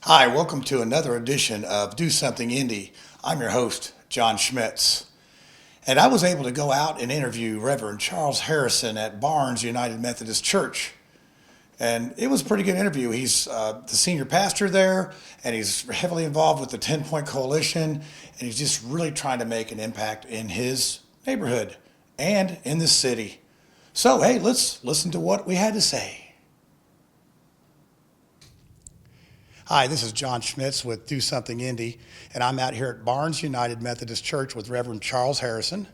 Hi, welcome to another edition of Do Something Indie. I'm your host, John Schmitz. And I was able to go out and interview Reverend Charles Harrison at Barnes United Methodist Church. And it was a pretty good interview. He's the senior pastor there, and he's heavily involved with the 10 Point Coalition, and he's just really trying to make an impact in his neighborhood and in this city. So, hey, let's listen to what we had to say. Hi, this is John Schmitz with Do Something Indie, and I'm out here at Barnes United Methodist Church with Reverend Charles Harrison.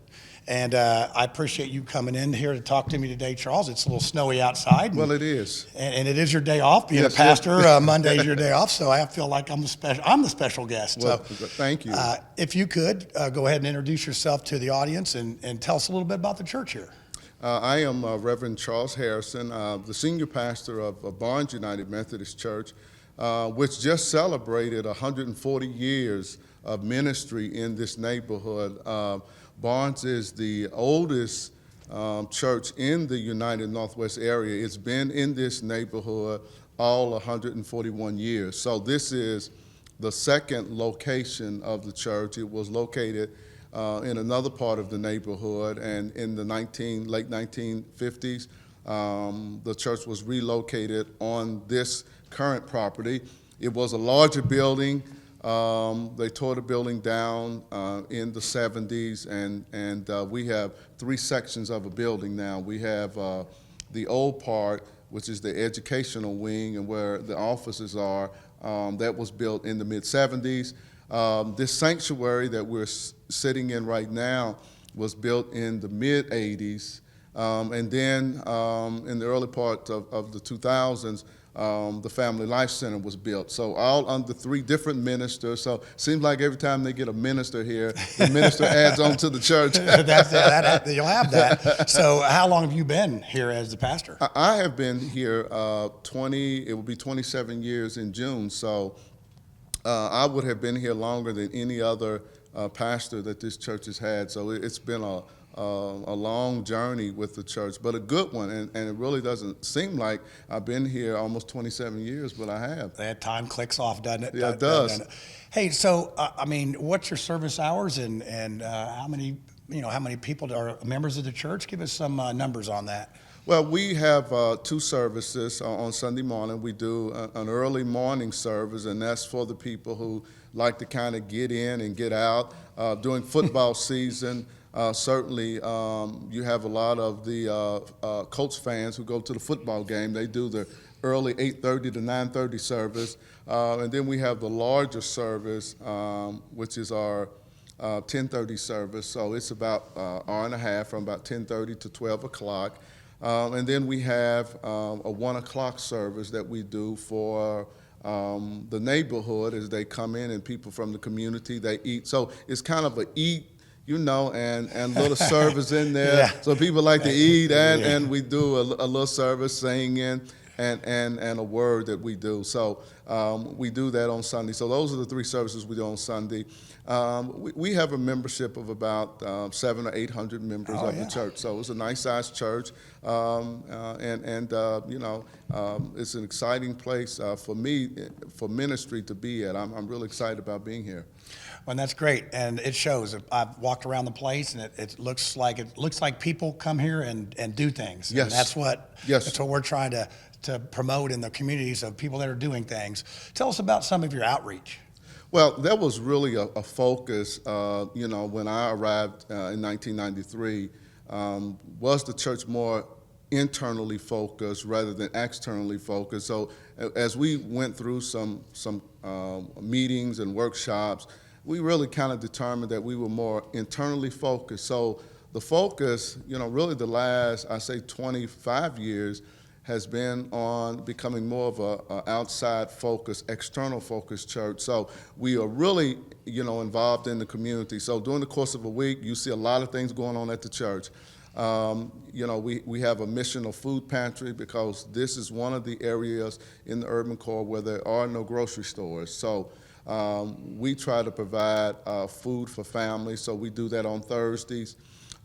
And I appreciate you coming in here to talk to me today, Charles. It's a little snowy outside. Well, it is. And it is your day off. Being Yes, a pastor, Monday's your day off, so I feel like I'm the special guest. Well, So, thank you. if you could, go ahead and introduce yourself to the audience and tell us a little bit about the church here. I am Reverend Charles Harrison, the senior pastor of Barnes United Methodist Church, which just celebrated 140 years of ministry in this neighborhood. Barnes is the oldest church in the United Northwest area. It's been in this neighborhood all 141 years. So this is the second location of the church. It was located in another part of the neighborhood, and in the late 1950s, the church was relocated on this current property. It was a larger building. They tore the building down in the 70s, and we have three sections of a building now. We have the old part, which is the educational wing and where the offices are. That was built in the mid-70s. This sanctuary that we're sitting in right now was built in the mid-80s. And then in the early part of the 2000s, the Family Life Center was built. So all under three different ministers. So it seems like every time they get a minister here, the minister adds on to the church. You'll have that. So how long have you been here as the pastor? I have been here it will be 27 years in June. So I would have been here longer than any other pastor that this church has had. So it's been a long journey with the church, but a good one, and it really doesn't seem like I've been here almost 27 years, but I have. That time clicks off, doesn't it? Yeah, it does. Hey, so what's your service hours, and how many people are members of the church? Give us some numbers on that. Well, we have two services on Sunday morning. We do an early morning service, and that's for the people who like to kind of get in and get out. During football season, certainly you have a lot of the Colts fans who go to the football game. They do the early 8:30 to 9:30 service. And then we have the larger service, which is our 10:30 service. So it's about an hour and a half, from about 10:30 to 12 o'clock. And then we have a 1 o'clock service that we do for the neighborhood as they come in, and people from the community, they eat. So it's kind of a eat, and little service in there. Yeah. So people like to eat, and we do a little service singing and a word that we do. So we do that on Sunday. So those are the three services we do on Sunday. We have a membership of about 700 or 800 members of the church. So it's a nice-sized church, it's an exciting place for me, for ministry to be at. I'm really excited about being here. Well, that's great, and it shows. I've walked around the place, and it looks like people come here and do things. Yes. And that's what Yes. we're trying to promote in the communities of people that are doing things. Tell us about some of your outreach. Well, that was really a focus, when I arrived in 1993, was the church more internally focused rather than externally focused. So as we went through some meetings and workshops, we really kind of determined that we were more internally focused. So the focus, really the last, I say 25 years, has been on becoming more of a outside focused, external focused church. So we are really, involved in the community. So during the course of a week, you see a lot of things going on at the church. We have a missional food pantry because this is one of the areas in the urban core where there are no grocery stores. So we try to provide food for families. So we do that on Thursdays.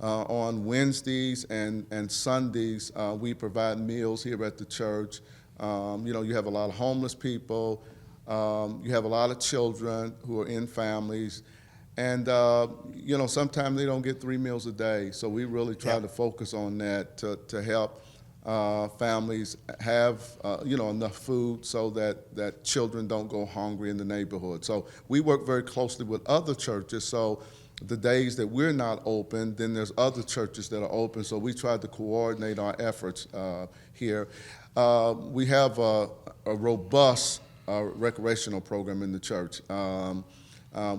On Wednesdays and Sundays, we provide meals here at the church. You have a lot of homeless people. You have a lot of children who are in families. And, sometimes they don't get 3 meals a day. So we really try to focus on that to help families have, enough food so that children don't go hungry in the neighborhood. So we work very closely with other churches. So the days that we're not open, then there's other churches that are open. So we try to coordinate our efforts here. We have a robust recreational program in the church.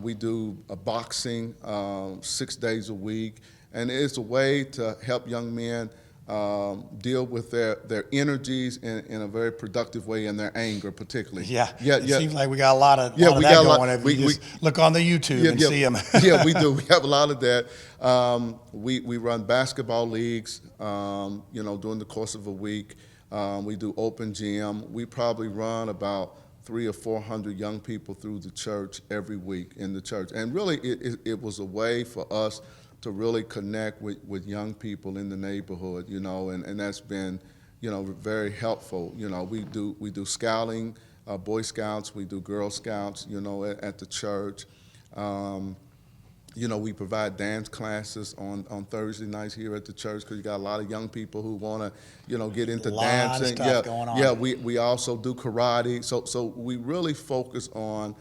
We do a boxing 6 days a week, and it's a way to help young men deal with their energies in a very productive way, and their anger particularly. It seems like we got a lot of that going. If you just look on the YouTube and see them. Yeah, we do. We have a lot of that. We run basketball leagues, during the course of a week. We do open gym. We probably run about 300 or 400 young people through the church every week in the church. And really, it was a way for us to really connect with young people in the neighborhood, and that's been, very helpful. We do scouting, Boy Scouts, we do Girl Scouts, at the church. We provide dance classes on Thursday nights here at the church because you got a lot of young people who want to, get into dancing. A lot of stuff going on. Yeah, we also do karate. So we really focus on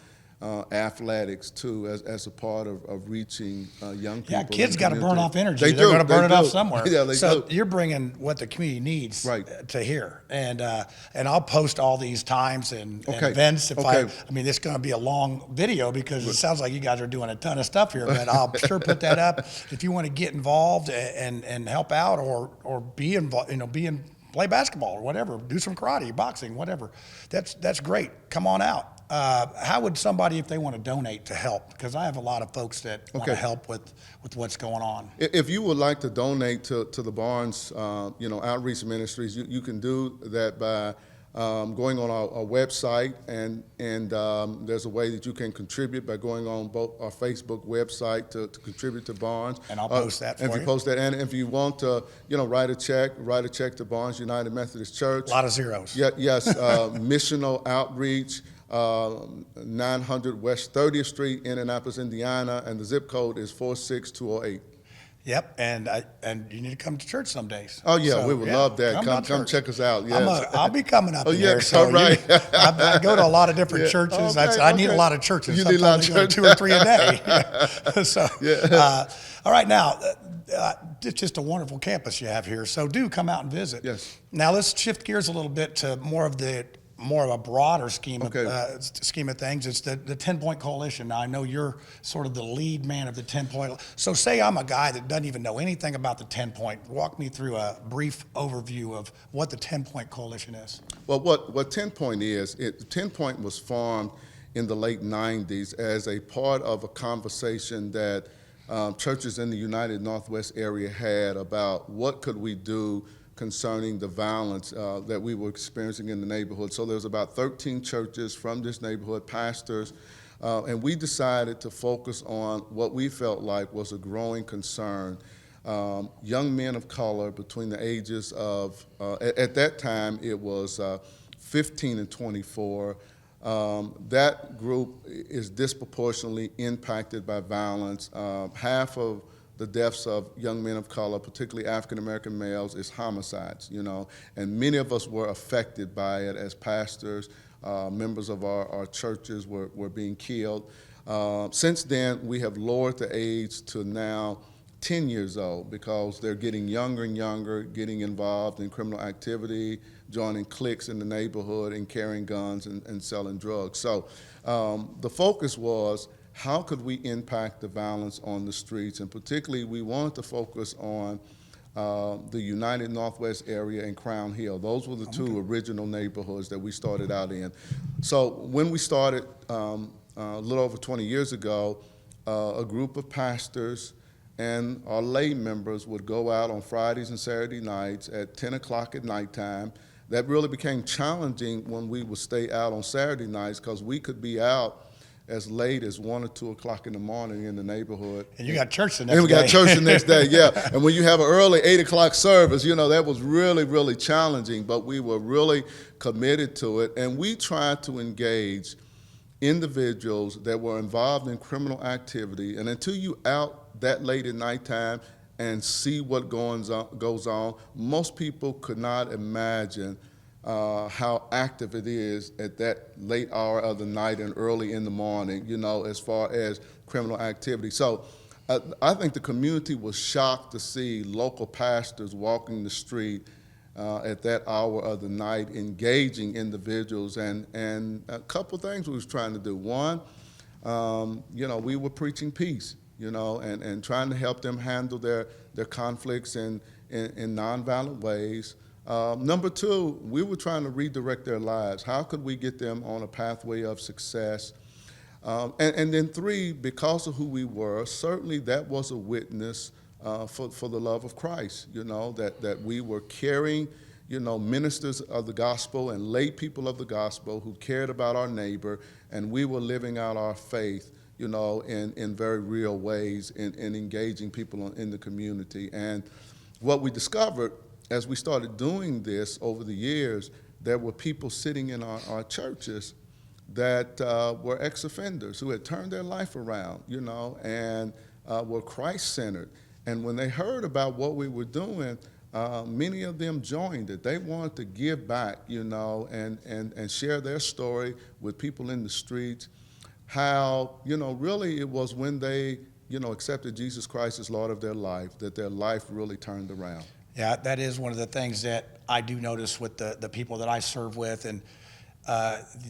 athletics too as a part of reaching young people. Yeah, kids got to burn off energy. They're going to burn it off somewhere. Yeah, they so do. You're bringing what the community needs Right. to hear, and I'll post all these times and events. If Okay. I mean, it's going to be a long video because it sounds like you guys are doing a ton of stuff here. But I'll sure put that up if you want to get involved and help out or be involved. Play basketball or whatever. Do some karate, boxing, whatever. That's great. Come on out. How would somebody, if they want to donate to help? Because I have a lot of folks that want to help with what's going on. If you would like to donate to the Barnes, Outreach Ministries, you can do that by going on our website, and there's a way that you can contribute by going on both our Facebook website to contribute to Barnes. And I'll post that for you. If you post that, and if you want to, write a check to Barnes United Methodist Church. A lot of zeros. Yes, missional outreach. 900 West 30th Street, Indianapolis, Indiana, and the zip code is 46208. Yep, and you need to come to church some days. Oh yeah, we would love that. Come check us out. Yes. I'll be coming up. Oh there, yes, so all right. I go to a lot of different churches. I need a lot of churches. You need a lot of churches. 2 or 3 a day. So, all right, now it's just a wonderful campus you have here. So do come out and visit. Yes. Now let's shift gears a little bit to more of a broader scheme of things. It's the 10-Point Coalition. Now, I know you're sort of the lead man of the 10-Point. So say I'm a guy that doesn't even know anything about the 10-Point. Walk me through a brief overview of what the 10-Point Coalition is. Well, what 10-Point is, 10-Point was formed in the late 90s as a part of a conversation that churches in the United Northwest area had about what could we do concerning the violence that we were experiencing in the neighborhood. So there's about 13 churches from this neighborhood, pastors, and we decided to focus on what we felt like was a growing concern. Young men of color between the ages of, at that time it was 15 and 24. That group is disproportionately impacted by violence. Half of the deaths of young men of color, particularly African-American males, is homicides, and many of us were affected by it as pastors. Members of our churches were being killed. Since then, we have lowered the age to now 10 years old because they're getting younger and younger, getting involved in criminal activity, joining cliques in the neighborhood, and carrying guns and selling drugs. So the focus was, how could we impact the violence on the streets? And particularly, we wanted to focus on the United Northwest area and Crown Hill. Those were the two original neighborhoods that we started out in. So when we started a little over 20 years ago, a group of pastors and our lay members would go out on Fridays and Saturday nights at 10 o'clock at nighttime. That really became challenging when we would stay out on Saturday nights because we could be out as late as 1 or 2 o'clock in the morning in the neighborhood. And you got church the next day. And we got church the next day, yeah. And when you have an early 8 o'clock service, that was really, really challenging, but we were really committed to it. And we tried to engage individuals that were involved in criminal activity. And until you out that late at nighttime and see what goes on, most people could not imagine how active it is at that late hour of the night and early in the morning, as far as criminal activity. So I think the community was shocked to see local pastors walking the street at that hour of the night, engaging individuals, and a couple things we was trying to do. One, we were preaching peace, and trying to help them handle their conflicts in nonviolent ways. Number two, we were trying to redirect their lives. How could we get them on a pathway of success? And then three, because of who we were, certainly that was a witness for the love of Christ, that we were carrying, ministers of the gospel and lay people of the gospel who cared about our neighbor, and we were living out our faith, in very real ways in engaging people in the community. And what we discovered as we started doing this over the years, there were people sitting in our churches that were ex-offenders who had turned their life around, and were Christ-centered. And when they heard about what we were doing, many of them joined it. They wanted to give back, and share their story with people in the streets, how, really it was when they, accepted Jesus Christ as Lord of their life that their life really turned around. Yeah, that is one of the things that I do notice with the people that I serve with, and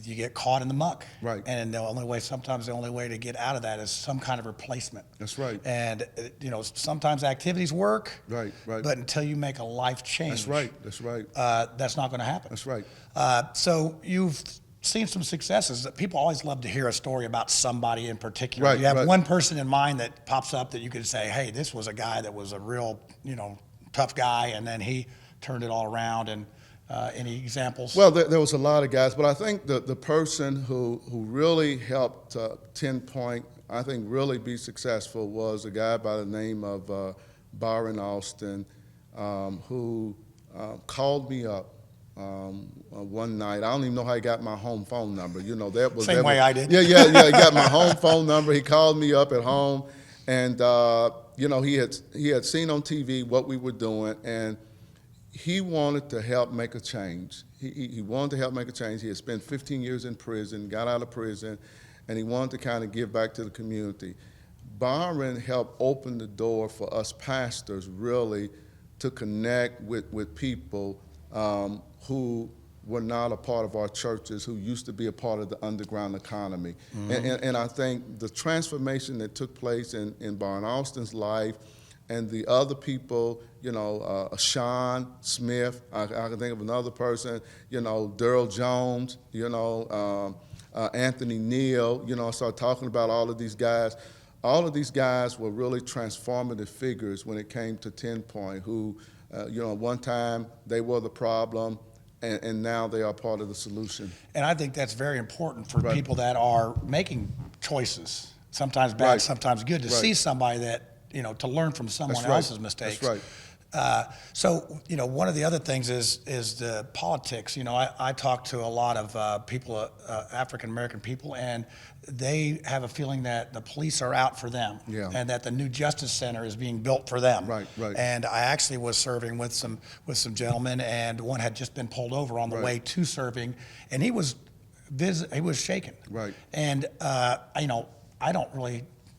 you get caught in the muck. Right. And sometimes the only way to get out of that is some kind of replacement. That's right. And, sometimes activities work. Right. But until you make a life change. That's right. That's not going to happen. That's right. So you've seen some successes. People always love to hear a story about somebody in particular. Right, You have right. one person in mind that pops up that you could say, hey, this was a guy that was a real, tough guy, and then he turned it all around. And any examples? Well, there was a lot of guys, but I think the person who really helped 10 Point, I think, really be successful was a guy by the name of Byron Austin, who called me up one night. I don't even know how he got my home phone number. Same way I did. Yeah. He got my home phone number. He called me up at home, and he had seen on TV what we were doing, and he wanted to help make a change. He wanted to help make a change. He had spent 15 years in prison, got out of prison, and he wanted to kind of give back to the community. Byron helped open the door for us pastors really to connect with people who were not a part of our churches, who used to be a part of the underground economy. Mm-hmm. And I think the transformation that took place in Byron Austin's life, and the other people, Sean Smith, I can think of another person, Daryl Jones, Anthony Neal, I started talking about all of these guys. All of these guys were really transformative figures when it came to 10 Point, who, one time they were the problem, and now they are part of the solution. And I think that's very important for Right. people that are making choices, sometimes bad, Right. sometimes good, to Right. see somebody that, to learn from someone That's right. else's mistakes. That's right. So, one of the other things is the politics. I talk to a lot of people, African-American people, and they have a feeling that the police are out for them, Yeah. and that the new Justice Center is being built for them. Right. And I actually was serving with some gentlemen, and one had just been pulled over on the Right. way to serving, and he was shaken. Right. And I don't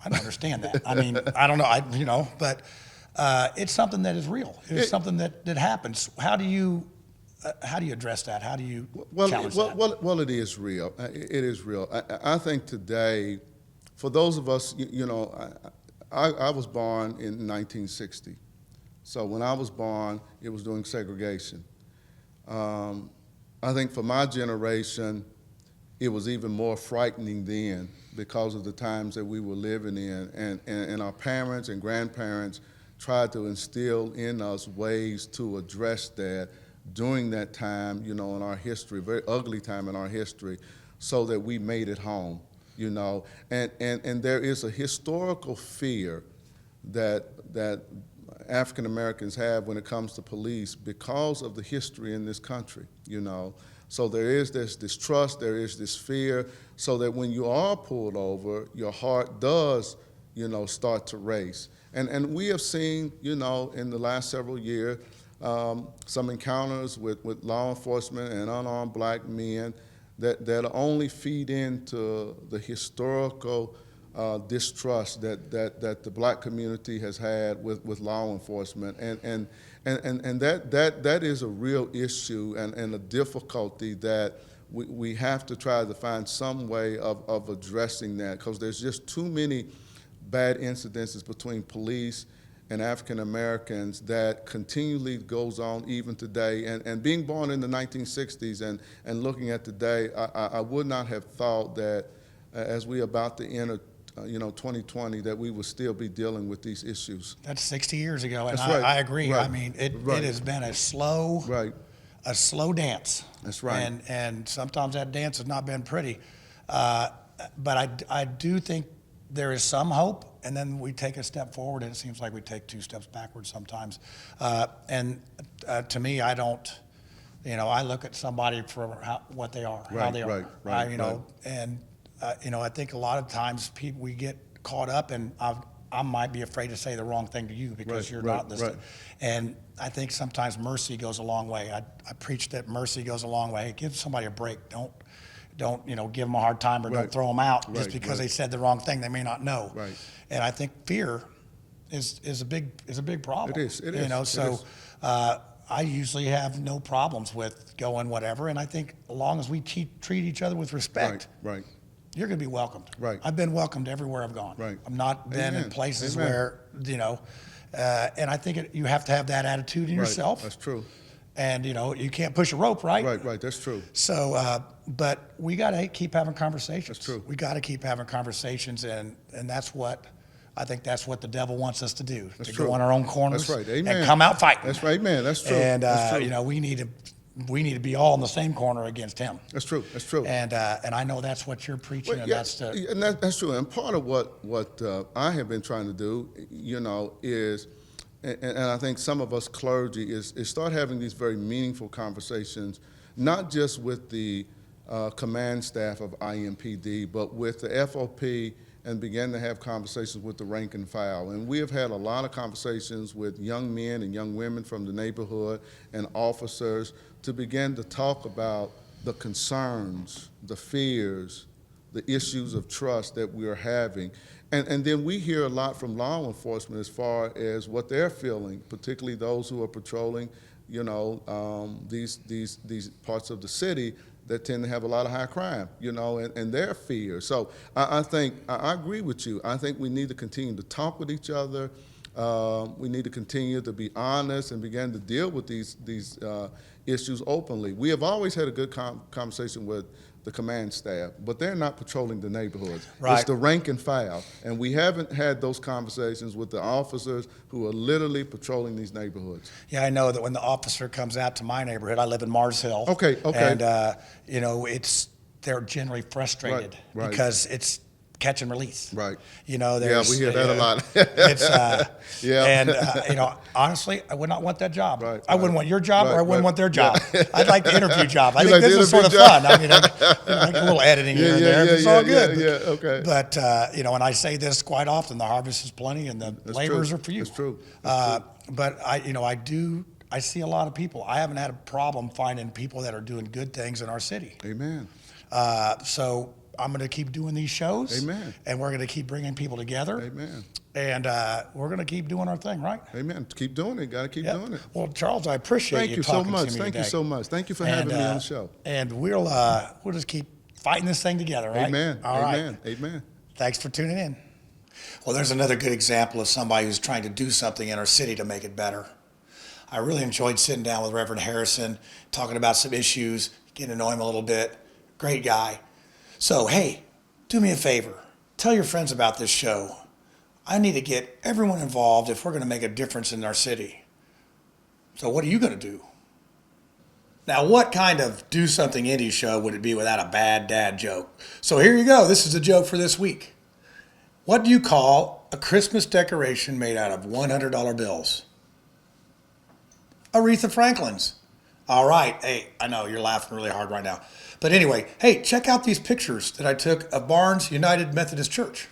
understand that. I mean, I don't know, but it's something that is real. It's something that happens. How do you address that? How do you challenge that? Well, it is real. It is real. I think today, for those of us, I was born in 1960. So when I was born, it was during segregation. I think for my generation, it was even more frightening then because of the times that we were living in. And our parents and grandparents tried to instill in us ways to address that during that time, in our history, very ugly time in our history, so that we made it home. you know, and there is a historical fear that African Americans have when it comes to police because of the history in this country, you know. So there is this distrust, there is this fear, so that when you are pulled over, your heart does, you know, start to race. And we have seen, you know, in the last several years, some encounters with law enforcement and unarmed black men that only feed into the historical distrust that the black community has had with law enforcement, and that is a real issue and a difficulty that we have to try to find some way of addressing that, because there's just too many bad incidences between police and African Americans that continually goes on even today. And being born in the 1960s and looking at today, I would not have thought that as we about to enter 2020, that we would still be dealing with these issues. That's 60 years ago, and That's right. I agree. Right. I mean, it Right. has been a slow Right. dance. That's right. And sometimes that dance has not been pretty. But I do think there is some hope, and then we take a step forward, and it seems like we take two steps backwards sometimes. To me, I don't, I look at somebody for what they are, how Right, they are. right, right, And I think a lot of times we get caught up, and I might be afraid to say the wrong thing to you because Right, you're right, not this. right. And I think sometimes mercy goes a long way. I preach that mercy goes a long way. Give somebody a break. Don't give them a hard time, or Right. don't throw them out just Right, because right. they said the wrong thing. They may not know. Right. And I think fear is a big problem. It is. It is. It So is. I usually have no problems with going whatever, and I think as long as we treat each other with respect, Right. you're going to be welcomed. Right. I've been welcomed everywhere I've gone. Right. I've not been in Amen. places Amen. where, and I think you have to have that attitude in Right. yourself. That's true. And, you can't push a rope, right? Right. That's true. So, but we got to keep having conversations. That's true. We got to keep having conversations, and that's what the devil wants us to do. That's to true. go in our own corners. That's right. Amen. And come out fighting. That's right, man. That's true. And That's true. we need to be all in the same corner against him. That's true. That's true. And I know that's what you're preaching, Well, and yeah, that's and that's true. And part of what I have been trying to do, is, and I think some of us clergy is start having these very meaningful conversations, not just with the command staff of IMPD, but with the FOP, and begin to have conversations with the rank and file. And we have had a lot of conversations with young men and young women from the neighborhood and officers to begin to talk about the concerns, the fears, the issues of trust that we are having. And then we hear a lot from law enforcement as far as what they're feeling, particularly those who are patrolling, these parts of the city that tend to have a lot of high crime, and their fear. So I think, I agree with you. I think we need to continue to talk with each other. We need to continue to be honest and begin to deal with these issues openly. We have always had a good conversation with the command staff, but they're not patrolling the neighborhoods. Right. It's the rank and file, and we haven't had those conversations with the officers who are literally patrolling these neighborhoods. Yeah, I know that when the officer comes out to my neighborhood, I live in Mars Hill. Okay. And they're generally frustrated Right. because it's catch and release. Right. There's, we hear that a lot. It's Yeah. And honestly, I would not want that job. Right, I wouldn't right. want your job, or I Right, wouldn't right. want their job. I'd like the interview job. I You think like this the is sort of interview job? fun. I mean, like a little editing here and there. It's all good. Yeah, okay. But and I say this quite often: the harvest is plenty, and the That's laborers true. are for you. That's true. But I see a lot of people. I haven't had a problem finding people that are doing good things in our city. Amen. So I'm going to keep doing these shows. Amen. And we're going to keep bringing people together. Amen. And we're going to keep doing our thing, right? Amen. Keep doing it. Got to keep Yep. doing it. Well, Charles, I appreciate Thank you so talking much. to me Thank you today. so much. Thank you for having me on the show. And we'll just keep fighting this thing together, right? Amen. All Amen. right. Amen. Thanks for tuning in. Well, there's another good example of somebody who's trying to do something in our city to make it better. I really enjoyed sitting down with Reverend Harrison, talking about some issues, getting to know him a little bit. Great guy. So, hey, do me a favor. Tell your friends about this show. I need to get everyone involved if we're going to make a difference in our city. So what are you going to do? Now, what kind of do something indie show would it be without a bad dad joke? So here you go. This is the joke for this week. What do you call a Christmas decoration made out of $100 bills? Aretha Franklin's. All right. Hey, I know you're laughing really hard right now. But anyway, hey, check out these pictures that I took of Barnes United Methodist Church.